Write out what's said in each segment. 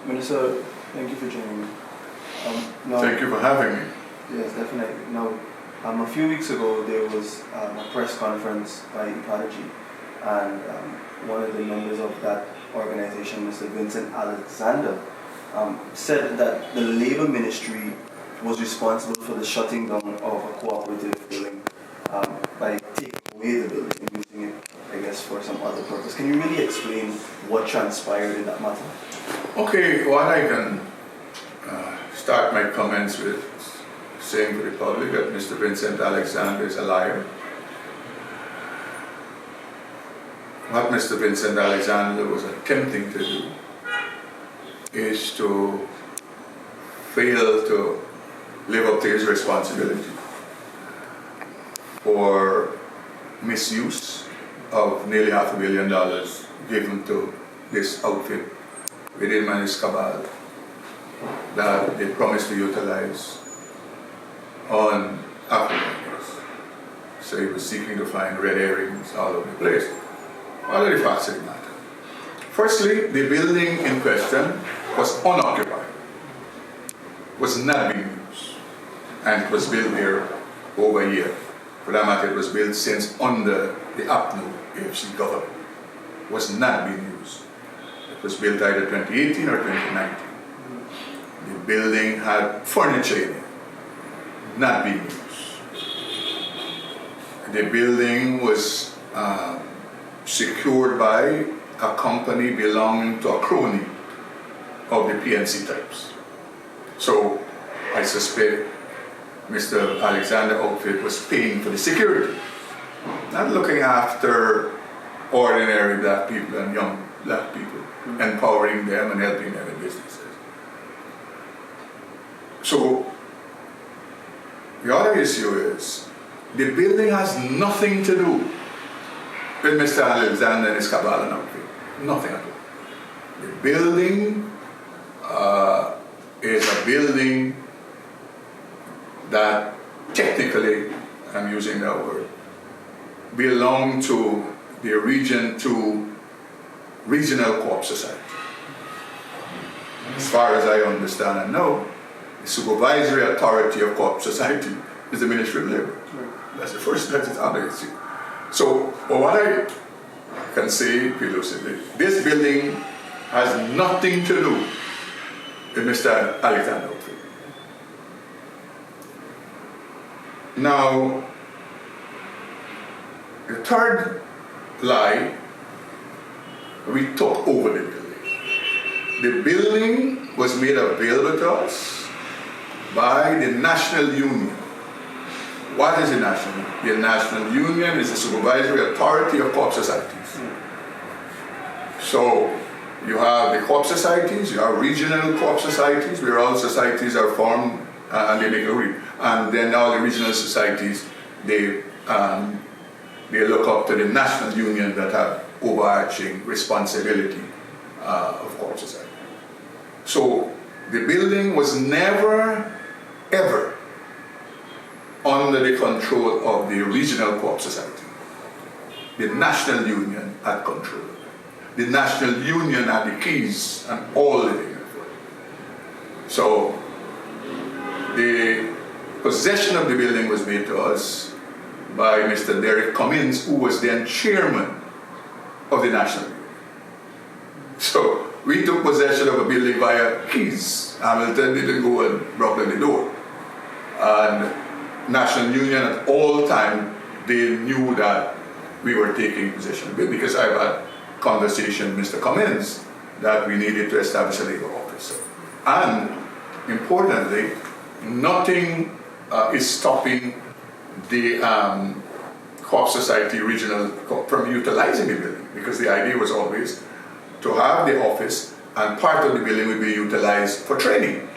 Minister, thank you for joining me. Thank you for having me. Yes, definitely. Now, a few weeks ago, there was a press conference by IDAPA-G, and one of the members of that organization, Mr. Vincent Alexander, said that the Labour Ministry was responsible for the shutting down of a cooperative building by taking away the building and using it, I guess, for some other purpose. Can you really explain what transpired in that matter? Okay, well, I can start my comments with saying to the public that Mr. Vincent Alexander is a liar. What Mr. Vincent Alexander was attempting to do is to fail to live up to his responsibility for misuse of nearly $500 million given to this outfit within his cabal that they promised to utilize on Africans. So he was seeking to find red herrings all over the place. What are the facts of the matter? Firstly, the building in question was unoccupied, was not being used, and it was built there over a year. For that matter, it was built since under the APNU AFC government. It was not being used. It was built either 2018 or 2019. The building had furniture in it, not being used. The building was secured by a company belonging to a crony of the PNC types. So I suspect Mr. Alexander outfit was paying for the security, not looking after ordinary black people and young black people, empowering them and helping them in businesses. So the other issue is the building has nothing to do with Mr. Alexander and his cabal and outfit. Nothing at all. The building is a building that technically, I'm using that word, belong to the Region 2 Regional Co-op Society. As far as I understand and know, the supervisory authority of Co-op Society is the Ministry of Labour. That's the first, that's the other issue. So, what I can say elusively, this building has nothing to do with Mr. Alexander outfit. Now, the third lie, we took over the building. The building was made available to us by the National Union. What is the National Union? The National Union is the supervisory authority of co-op societies. So you have the co-op societies, you have regional co-op societies, where all societies are formed and they make a read. And then all the regional societies, they look up to the National Union that have overarching responsibility of co-op society. So the building was never, ever under the control of the regional co-op society. The National Union had control. The National Union had the keys and all the things. So the possession of the building was made to us by Mr. Derek Cummins, who was then chairman of the National Union. So we took possession of a building via keys. Hamilton didn't go and knock on the door. And National Union at all time, they knew that we were taking possession of it, because I've had conversation with Mr. Cummins that we needed to establish a labor office. And importantly, nothing is stopping the co-op society regional from utilizing the building, because the idea was always to have the office and part of the building would be utilized for training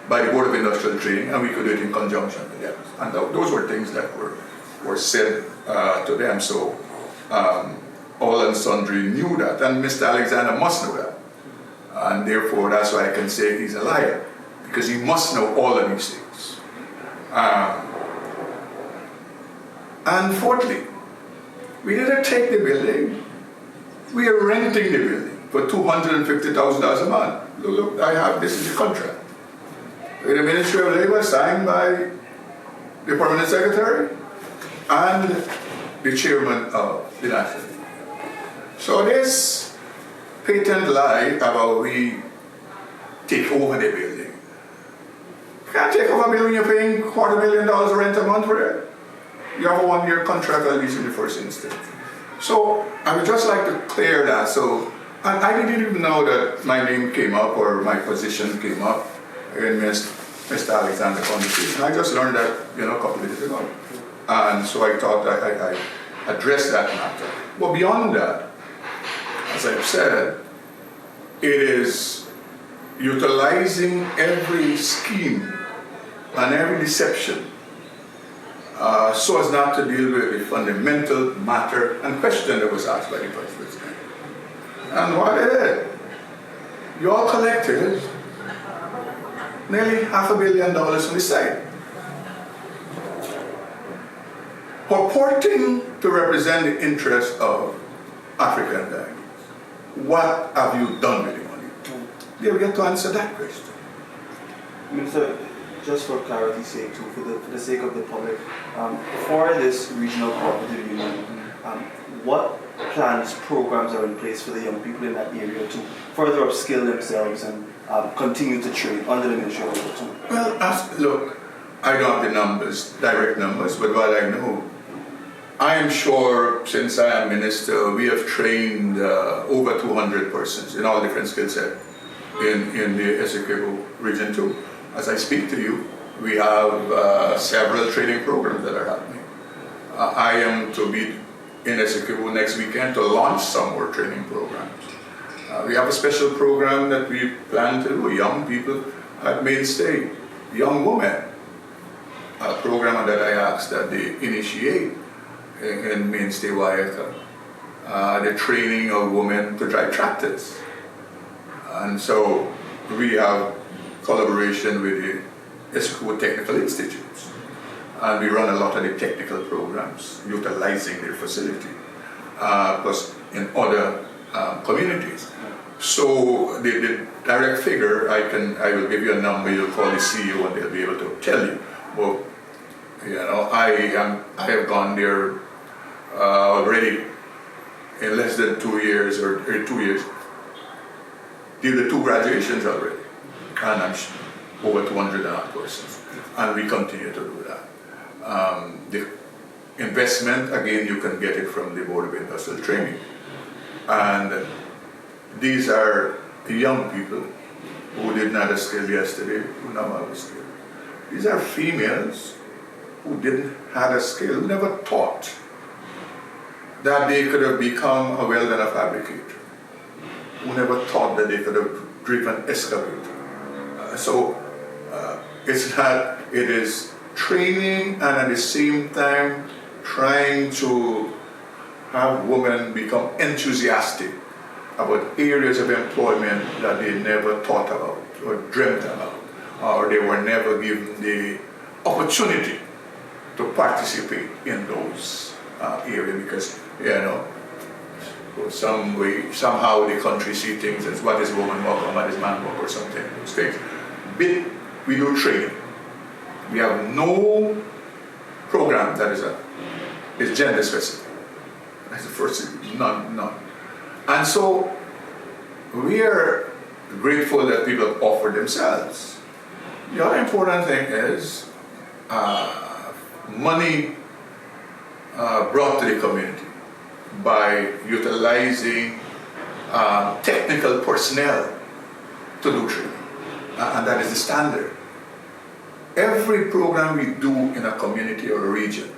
by the Board of Industrial Training, and we could do it in conjunction with them. And those were things that were said to them. So all and sundry knew that, and Mr. Alexander must know that. And therefore, that's why I can say he's a liar, because he must know all of these things. And fourthly, we didn't take the building, we are renting the building. for $250,000 a month. Look, I have this is the contract. With the Ministry of Labor, signed by the Permanent Secretary and the Chairman of the National. So this patent lie about we take over the building. You can't take over a building you're paying $250,000 rent a month for it. You have a 1-year contract at least in the first instance. So I would just like to clear that. So and I didn't even know that my name came up or my position came up in Mr. Alexander conversation. I just learned that a couple of days ago. And so I thought I addressed that matter. But beyond that, as I've said, it is utilizing every scheme and every deception so as not to deal with the fundamental matter and question that was asked by the Vice President. And what it is, you all collected nearly $500 million from the side, purporting to represent the interests of African diamonds. What have you done with the money? They will get to answer that question. Minister, just for clarity's sake too, for the sake of the public, for this regional cooperative union, what plans, programs are in place for the young people in that area to further upskill themselves and continue to train under the Ministry of Labor too? Well, look, I don't have the numbers, direct numbers, but what I know, I am sure since I am minister, we have trained over 200 persons in all different skill sets in the Essequibo region too. As I speak to you, we have several training programs that are happening. I am to be in Essequibo next weekend to launch some more training programs. We have a special program that we plan to do, young people at Mainstay, young women, a program that I asked that they initiate in Mainstay Waiaka, the training of women to drive tractors. And so we have collaboration with the Essequibo Technical Institutes. And we run a lot of the technical programs utilizing their facility, plus in other communities. So the direct figure, I will give you a number, you'll call the CEO and they'll be able to tell you. Well, I have gone there already in less than 2 years or 2 years. Did the 2 graduations already, and I'm over 200 and odd persons, and we continue to do that. The investment, again, you can get it from the Board of Industrial Training, and these are young people who did not have a skill yesterday, who now have a skill. These are females who didn't have a skill, who never thought that they could have become a welder and a fabricator, who never thought that they could have driven excavator. It is training and at the same time trying to have women become enthusiastic about areas of employment that they never thought about or dreamt about, or they were never given the opportunity to participate in those areas because, somehow the country see things as what is woman work or what is man work or something, those things. But we do training. We have no program that is gender specific. That's the first thing, none. And so we are grateful that people have offered themselves. The other important thing is money brought to the community by utilizing technical personnel to do training, and that is the standard. Every program we do in a community or a region,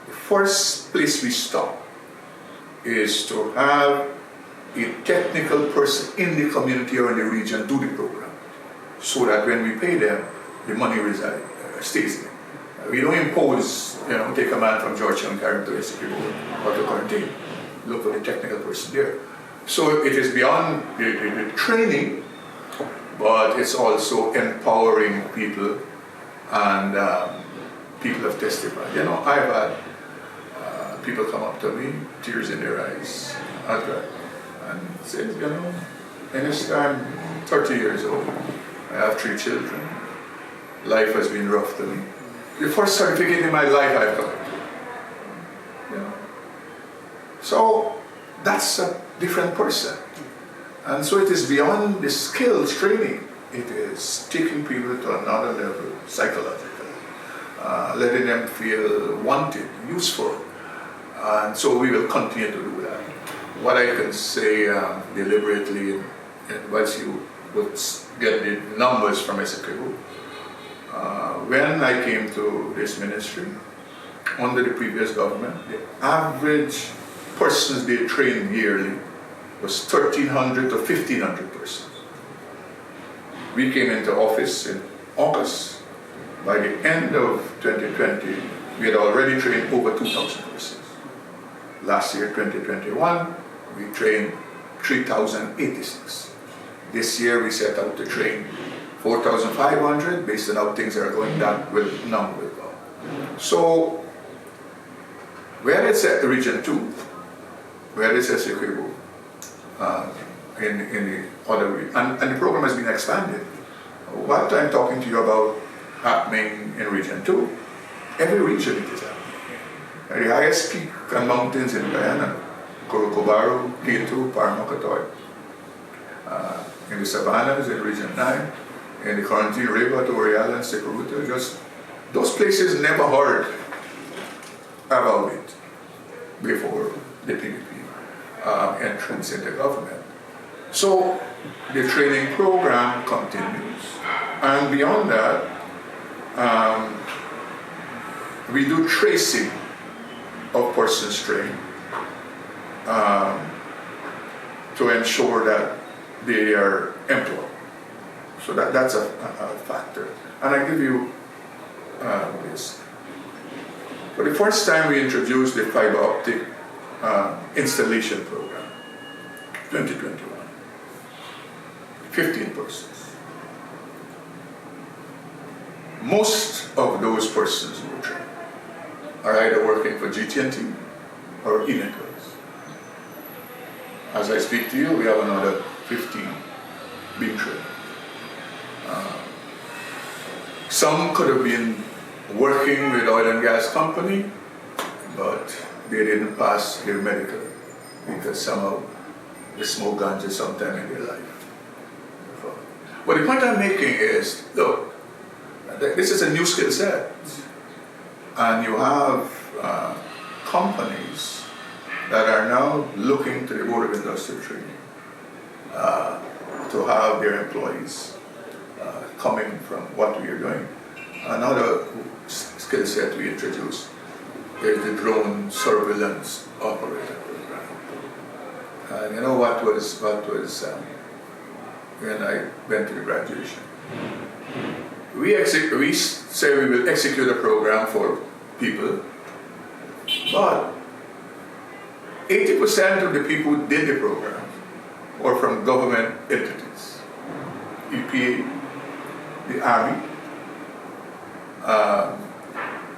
the first place we stop is to have a technical person in the community or in the region do the program, so that when we pay them, the money stays there. We don't impose, take a man from Georgetown, carry him to Essequibo or to quarantine. Look for the technical person there. So it is beyond the training, but it's also empowering people, and people have testified. I've had people come up to me, tears in their eyes, and says, you know, in this time, 30 years old, I have 3 children. Life has been rough to me. The first certificate in my life I've got. You know? So that's a different person. And so it is beyond the skills training. It is taking people to another level psychologically, letting them feel wanted, useful. And so we will continue to do that. What I can say deliberately, and once you would get the numbers from SKU, when I came to this ministry, under the previous government, the average persons they trained yearly was 1,300 to 1,500 persons. We came into office in August. By the end of 2020, we had already trained over 2,000 persons. Last year, 2021, we trained 3,086. This year, we set out to train 4,500. Based on how things are going, that will number will go. So, where it's at Region 2, where it's SQU, in the other region, and the program has been expanded. What I'm talking to you about happening in Region 2, every region it is happening. The highest peak and mountains in Guyana, Corocobaro, Quito, Paramocatoy. In the savannas in Region 9, in the Quarantine River, Torial and Secoruta, just those places never heard about it before the PDP entrance in the government. So the training program continues, and beyond that, we do tracing of persons trained to ensure that they are employed. So that's a factor. And I give you this. For the first time, we introduced the fiber optic installation program, 2021. 15 persons. Most of those persons who trained are either working for GT&T or Electros. As I speak to you, we have another 15 being trained. Some could have been working with oil and gas company, but they didn't pass their medical because somehow they smoke ganja sometime in their life. But the point I'm making is, look, this is a new skill set, and you have companies that are now looking to the Board of Industrial Training to have their employees coming from what we are doing. Another skill set we introduced is the drone surveillance operator program. And you know what was when I went to the graduation? We say we will execute a program for people, but 80% of the people who did the program were from government entities, EPA, the Army,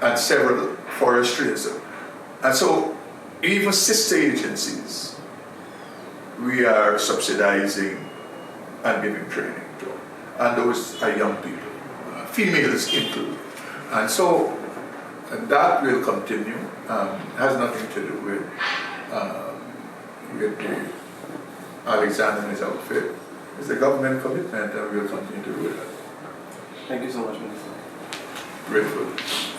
and several forestry and so. And so even sister agencies, we are subsidizing and giving training to. And those are young people, females included. And so that will continue. Has nothing to do with the Alexander and his outfit. It's a government commitment, and we'll continue to do that. Thank you so much, Minister. Grateful.